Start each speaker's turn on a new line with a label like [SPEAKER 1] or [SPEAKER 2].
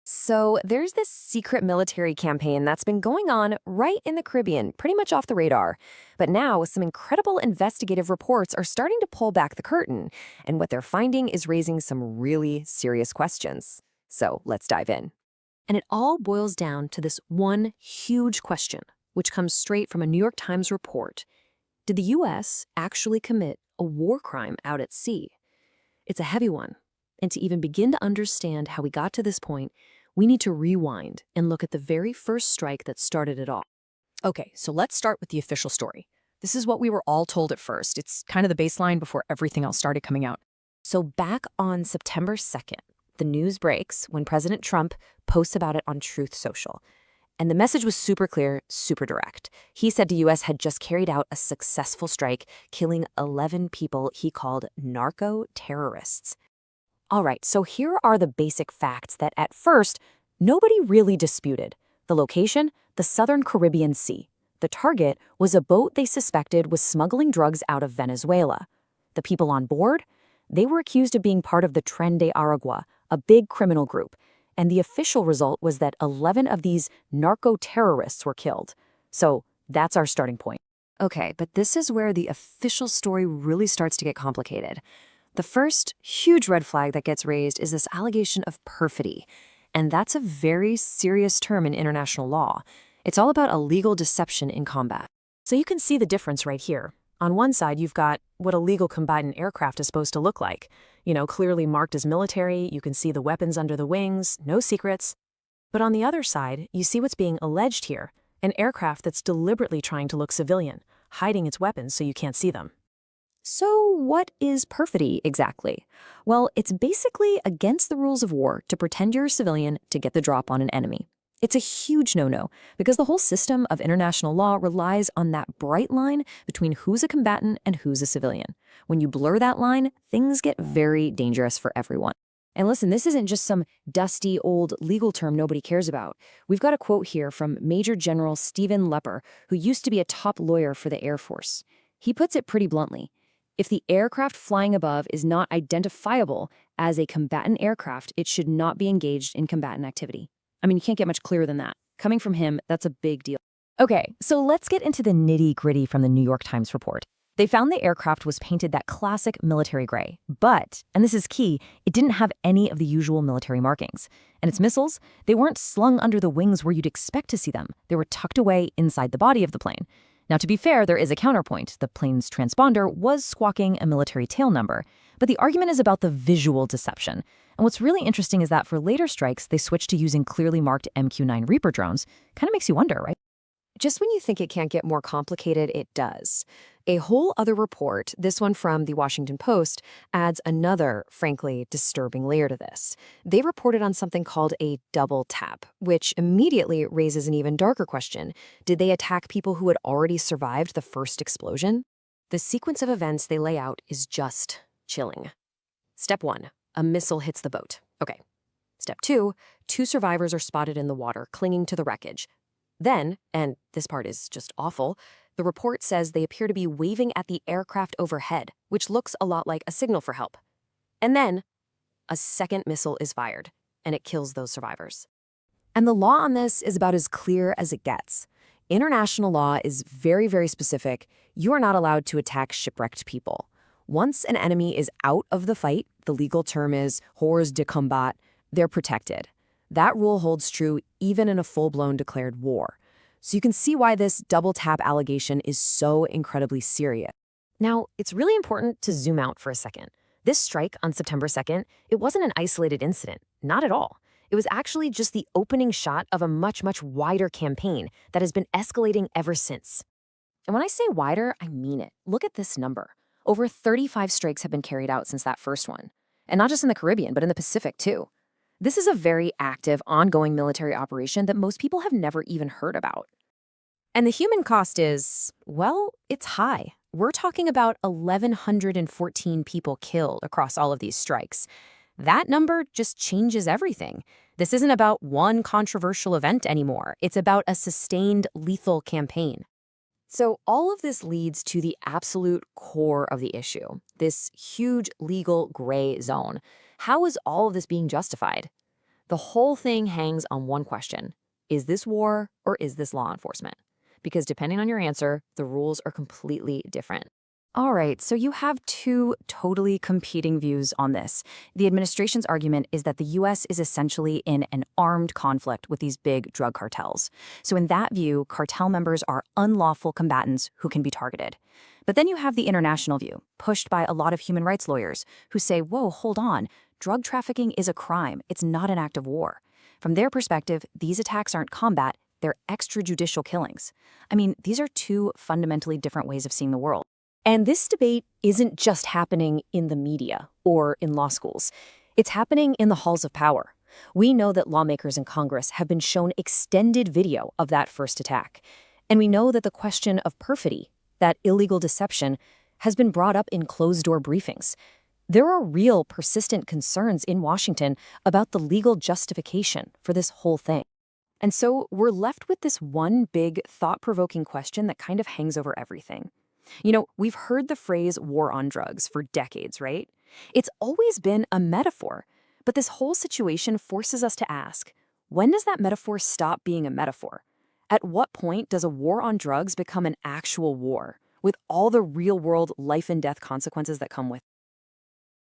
[SPEAKER 1] So there's this secret military campaign that's been going on right in the Caribbean, pretty much off the radar. But now, some incredible investigative reports are starting to pull back the curtain, and what they're finding is raising some really serious questions. So let's dive in. And it all boils down to this one huge question, which comes straight from a New York Times report. Did the U.S. actually commit a war crime out at sea? It's a heavy one. And to even begin to understand how we got to this point, we need to rewind and look at the very first strike that started it all.
[SPEAKER 2] Okay, so let's start with the official story. This is what we were all told at first. It's kind of the baseline before everything else started coming out.
[SPEAKER 1] So back on September 2nd, the news breaks when President Trump posts about it on Truth Social. And the message was super clear, super direct. He said the U.S. had just carried out a successful strike, killing 11 people he called narco-terrorists. All right, so here are the basic facts that at first, nobody really disputed. The location, the southern Caribbean Sea. The target was a boat they suspected was smuggling drugs out of Venezuela. The people on board? They were accused of being part of the Tren de Aragua, a big criminal group. And the official result was that 11 of these narco-terrorists were killed. So that's our starting point. Okay, but this is where the official story really starts to get complicated. The first huge red flag that gets raised is this allegation of perfidy. And that's a very serious term in international law. It's all about illegal deception in combat. So you can see the difference right here. On one side, you've got what a legal combatant aircraft is supposed to look like. Clearly marked as military, you can see the weapons under the wings, no secrets. But on the other side, you see what's being alleged here, an aircraft that's deliberately trying to look civilian, hiding its weapons so you can't see them. So what is perfidy exactly? Well, it's basically against the rules of war to pretend you're a civilian to get the drop on an enemy. It's a huge no-no because the whole system of international law relies on that bright line between who's a combatant and who's a civilian. When you blur that line, things get very dangerous for everyone. And listen, this isn't just some dusty old legal term nobody cares about. We've got a quote here from Major General Stephen Lepper, who used to be a top lawyer for the Air Force. He puts it pretty bluntly. If the aircraft flying above is not identifiable as a combatant aircraft, it should not be engaged in combatant activity. I mean, you can't get much clearer than that. Coming from him, that's a big deal. Okay, so let's get into the nitty-gritty from the New York Times report. They found the aircraft was painted that classic military gray, but, and this is key, it didn't have any of the usual military markings. And its missiles, they weren't slung under the wings where you'd expect to see them. They were tucked away inside the body of the plane. Now, to be fair, there is a counterpoint. The plane's transponder was squawking a military tail number. But the argument is about the visual deception. And what's really interesting is that for later strikes, they switched to using clearly marked MQ-9 Reaper drones. Kind of makes you wonder, right? Just when you think it can't get more complicated, it does. A whole other report, this one from the Washington Post, adds another, frankly, disturbing layer to this. They reported on something called a double tap, which immediately raises an even darker question. Did they attack people who had already survived the first explosion? The sequence of events they lay out is just chilling. Step 1, a missile hits the boat. Okay. Step 2, 2 survivors are spotted in the water, clinging to the wreckage. Then, and this part is just awful, the report says they appear to be waving at the aircraft overhead, which looks a lot like a signal for help. And then, a second missile is fired, and it kills those survivors. And the law on this is about as clear as it gets. International law is very, very specific. You are not allowed to attack shipwrecked people. Once an enemy is out of the fight, the legal term is hors de combat, they're protected. That rule holds true even in a full-blown declared war. So you can see why this double-tap allegation is so incredibly serious. Now, it's really important to zoom out for a second. This strike on September 2nd, it wasn't an isolated incident, not at all. It was actually just the opening shot of a much, much wider campaign that has been escalating ever since. And when I say wider, I mean it. Look at this number. Over 35 strikes have been carried out since that first one. And not just in the Caribbean, but in the Pacific too. This is a very active, ongoing military operation that most people have never even heard about. And the human cost is, well, it's high. We're talking about 1,114 people killed across all of these strikes. That number just changes everything. This isn't about one controversial event anymore. It's about a sustained, lethal campaign. So all of this leads to the absolute core of the issue, this huge legal gray zone. How is all of this being justified? The whole thing hangs on one question. Is this war or is this law enforcement? Because depending on your answer, the rules are completely different. All right, so you have two totally competing views on this. The administration's argument is that the U.S. is essentially in an armed conflict with these big drug cartels. So in that view, cartel members are unlawful combatants who can be targeted. But then you have the international view, pushed by a lot of human rights lawyers, who say, whoa, hold on, drug trafficking is a crime, it's not an act of war. From their perspective, these attacks aren't combat, they're extrajudicial killings. I mean, these are two fundamentally different ways of seeing the world. And this debate isn't just happening in the media or in law schools. It's happening in the halls of power. We know that lawmakers in Congress have been shown extended video of that first attack. And we know that the question of perfidy, that illegal deception, has been brought up in closed-door briefings. There are real, persistent concerns in Washington about the legal justification for this whole thing. And so we're left with this one big, thought-provoking question that kind of hangs over everything. You know, we've heard the phrase war on drugs for decades, right? It's always been a metaphor, but this whole situation forces us to ask, when does that metaphor stop being a metaphor? At what point does a war on drugs become an actual war, with all the real-world life-and-death consequences that come with it?